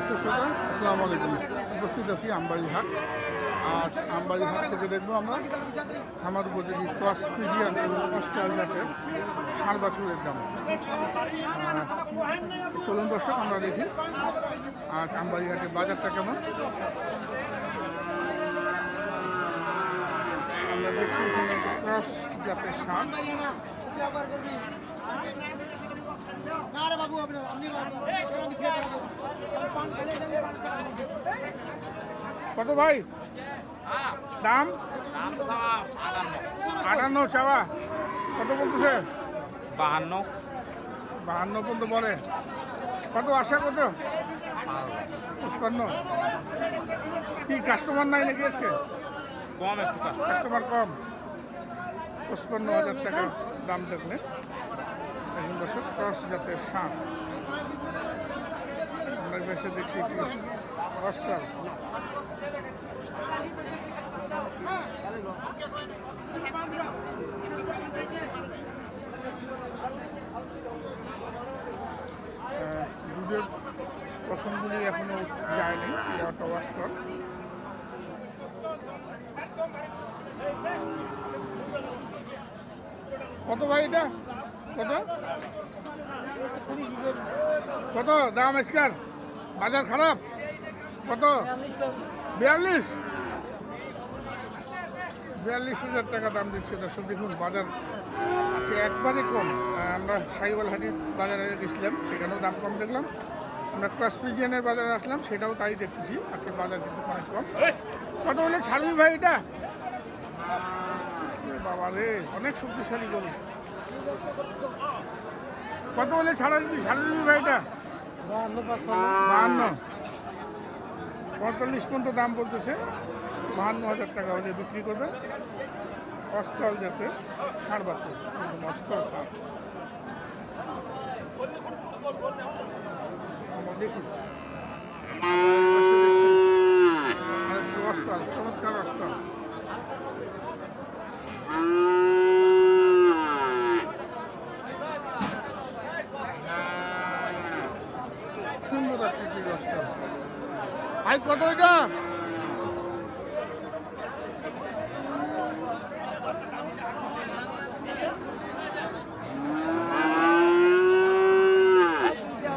দর্শক শ্রোতা আসসালামু আলাইকুম। উপস্থিত আছি আমবাড়ি হাট। আজ আমবাড়ি হাট থেকে দেখবো আমরা খামার উপযোগী ক্রস ফ্রিজিয়ান এবং অস্ট্রাল জাতের ষাঁড় বাছুরের দাম। চলুন দর্শক আমরা দেখি আজ আমবাড়ি হাটের বাজারটা কেমন। আমরা দেখছি এখানে ক্রস জাতের ষাঁড়। কত ভাই দাম? 58 চাওয়া। কত বলতেছে? 52 পর্যন্ত বলে। কত আশা কত? 55। কি কাস্টমার নাই নাকি আজকে? কম একটু কাস্টমার কম। 55,000 টাকা দাম দেখলে এখন দর্শক ক্রস জাতের ষাঁড়। আমরা বেশি দেখছি একটি অস্ট্রাল। দুধের পশমগুলি এখনো যায়নি, একটা অস্ট্রাল। কত ভাই এটা? কত কত দাম আজকাল? বাজার খারাপ। কত? 42,000 টাকা দাম দিচ্ছে। দর্শক দেখুন বাজার আছে একবারে কম। আমরা সাইওয়াল হাটির বাজারে গেছিলাম, সেখানেও দাম কম দেখলাম। আমরা ক্রস ফ্রিজিয়ানের বাজারে আসলাম, সেটাও তাই দেখতেছি। আজকে বাজার কিন্তু অনেক কম। কত হলে ছাড়বি ভাই এটা? বাবা রে, অনেক শক্তিশালী গরু। কত হলে ছাড়া দিবি ভাই এটা? 52। 45 পর্যন্ত দাম বলতেছে। 52,000 টাকা হলে বিক্রি করবেন। অস্ট্রাল যাতে ষাঁড় বাছুর, অস্ট্রাল ষাঁড়। আমরা দেখি অস্ট্রাল, চমৎকার অস্ট্রাল। সুন্দর আকৃতির অস্ট্রাল। ভাই কত এটা?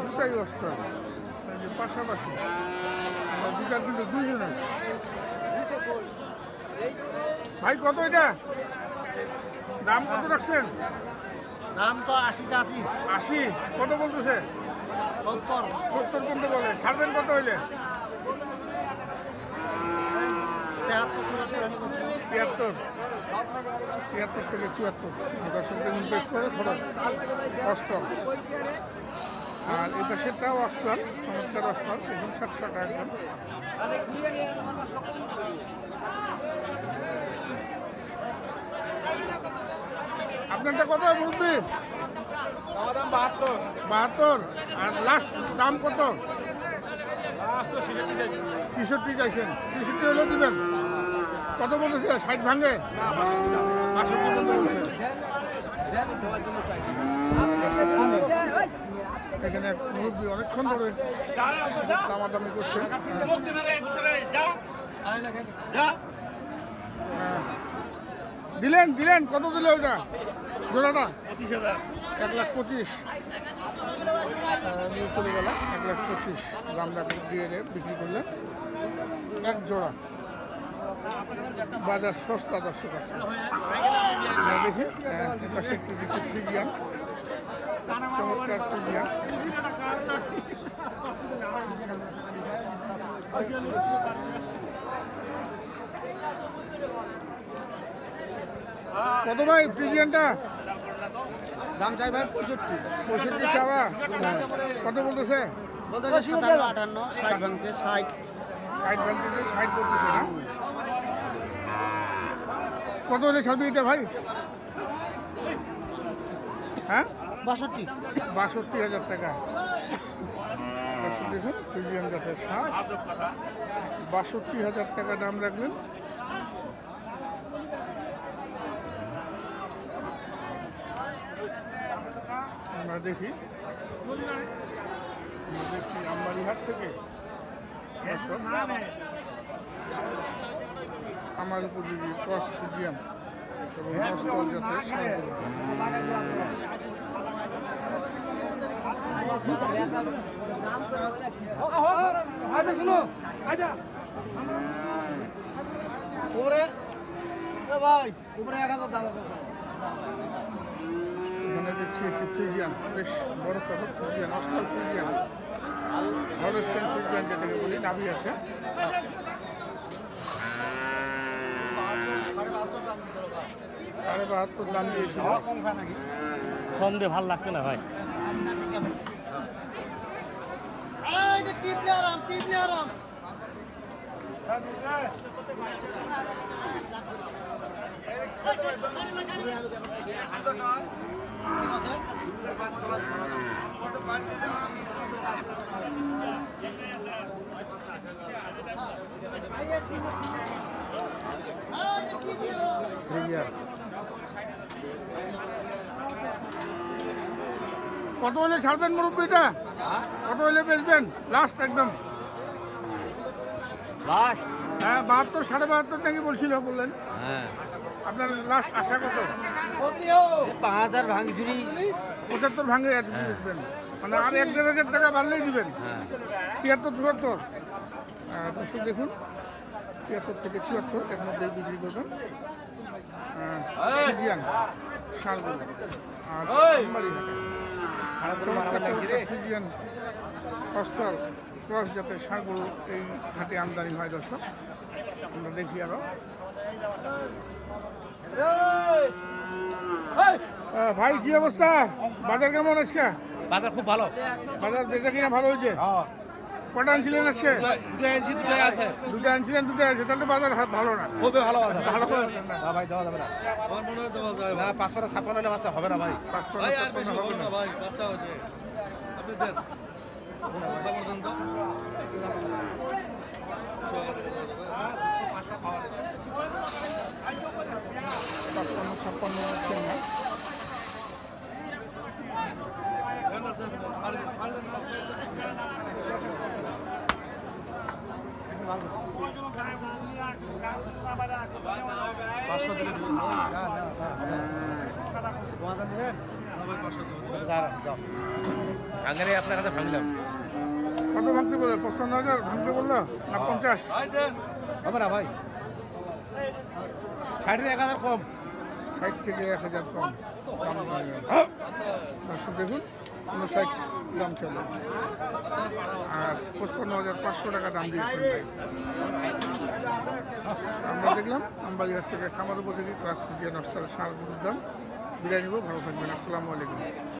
দুটাই অস্ট্রাল, পাশাপাশি। আমরা দুটার কিন্তু দুইজনের। ভাই কত এটা? দাম কত রাখছেন? দাম তো 80 চাচ্ছি। 80। কত বলতেছে? 70 পর্যন্ত বলে। ছাড়বেন কত হইলে? 73 থেকে 74। দর্শক দেখুন বেশ করে সরল অস্ট্রাল। আর এই পাশেরটাও অস্ট্রাল, চমৎকার অস্ট্রাল। দেখুন 700 টাকা একদম। আপনারটা কত বলবি? 72। আর লাস্ট দাম কত? 66 চাইছেন। 66 হলেও দিবেন? কত বলেছে? 60 ভাঙে? 62 পর্যন্ত বলছে। এখানে মুরব্বী অনেকক্ষণ ধরে দামাদামি করছে। দিলেন কত দিলে ওটা জোড়াটা? 1,25,000 নিয়ে চলে গেল। 1,25,000 দামটা দিয়ে বিক্রি করলেন এক জোড়া। বাজার সস্তা দর্শক আছে। দেখি পাশে একটু কিছু ফ্রিজিয়ান, চমৎকার ফ্রিজিয়ান। কত ভাই ফ্রিজিয়ানটা? দাম চাই ভাই 65 চাওয়া। কত বলতেছে? 58 60 ভাঙতে 60 ভাঙতেছে। 60 বলতেছে না? কত হলে ছাড়বি এটা ভাই? হ্যাঁ 62,000 টাকা। দেখুন ফ্রিজিয়ান জাতের ষাঁড়, 62,000 টাকা দাম রাখলেন। আমরা দেখি আমবাড়ি হাট থেকে দর্শক আমার উপযোগী ক্রস ফ্রিজিয়ান এবং অস্ট্রাল জাতের ষাঁড়গুলো। এখানে দেখছি একটি ফ্রিজিয়ান, বেশ বড় সড়ক Friesian, Austral Friesian, Holstein Friesian যেটাকে বলি, নাভি আছে। $৭,৫০ দাম দিয়েছিল। সন্দেহ ভাল লাগছে না ভাই। কত হলে ছাড়বেন মুরব্বীটা? কত হলে বেচবেন লাস্ট একদম? লাস্ট হ্যাঁ 72, 72.5 নাকি বলছিল, বললেন। হ্যাঁ আপনার লাস্ট আশা কত? 5000 ভাঙচুরি। 75 ভাঙে আর কি বেচবেন, মানে আর 1-1.5 টাকা বাড়লেই দিবেন। হ্যাঁ 73, 74। দর্শক দেখুন, 73 থেকে 74 এর মধ্যেই বিক্রি করবেন ফ্রিজিয়ান ষাঁড়গুলো। আর আমবাড়িহাটে চমৎকার চমৎকার ফ্রিজিয়ান অস্ট্রাল ক্রস জাতের ষাঁড়গুলো এই হাটে আমদানি হয়। দর্শক আমরা দেখি আরো। ভাই কি অবস্থা? বাজার কেমন আজকে? বাজার খুব ভালো। বাজার বেচা কিনা ভালো হয়েছে? কটা আনছিলেন আজকে? দুটো আনছি, দুটোই আছে। দুটো আনছিলেন, দুটো আছে, তাহলে বাজার ভালো না। খুবই ভালো বাজার। ভালো করে না। না ভাই দেওয়া যাবে না। আমার মনে হয় দেওয়া যায় না 556 হলে বাচ্চা হবে না ভাই। 556 হবে না। ভাই, বাচ্চা হয়েছে। আপনি দেন। খবর দেন তো। 56 হচ্ছেন না। আঙ্গারে আপনার কাছে ভাঙলাম। কত ভাঙতে বলে? 55,000 ভাঙতে বললো না 50? হবে না ভাই। 60,000 কম। 60 থেকে 1,000 কম দাম পাওয়া যাবে। দর্শক দেখুন 59 দাম চলে, আর 55,500 টাকা দাম দিয়েছেন ভাই। আমরা দেখলাম আমবাড়িহাট থেকে খামার উপযোগী ক্লাস ফ্রিজিয়ান অস্ট্রাল ষাঁড়গুলোর দাম। বিদায় নিব, ভালো থাকবেন। আসসালামু আলাইকুম।